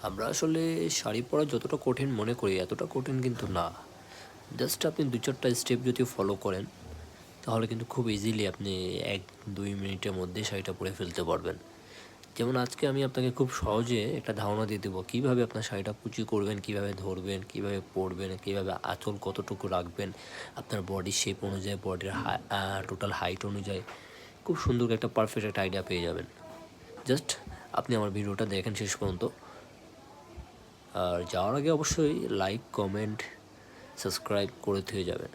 আমরা আসলে শাড়ি পরা যতটা কঠিন মনে করি এতটা কঠিন কিন্তু না। জাস্ট আপনি ২-৪টা স্টেপ যদি ফলো করেন তাহলে কিন্তু খুব ইজিলি আপনি ১-২ মিনিটের মধ্যে শাড়িটা পরে ফেলতে পারবেন। যেমন আজকে আমি আপনাকে খুব সহজে একটা ধারণা দিয়ে দেবো কীভাবে আপনার শাড়িটা কুচি করবেন, কীভাবে ধরবেন, কীভাবে পরবেন, কীভাবে আঁচল কতটুকু রাখবেন, আপনার বডি শেপ অনুযায়ী, বডির টোটাল হাইট অনুযায়ী খুব সুন্দর একটা পারফেক্ট একটা আইডিয়া পেয়ে যাবেন। জাস্ট আপনি আমার ভিডিওটা দেখেন শেষ পর্যন্ত। আর যাওয়ার আগে অবশ্যই লাইক, কমেন্ট, সাবস্ক্রাইব করে দিয়ে যাবেন।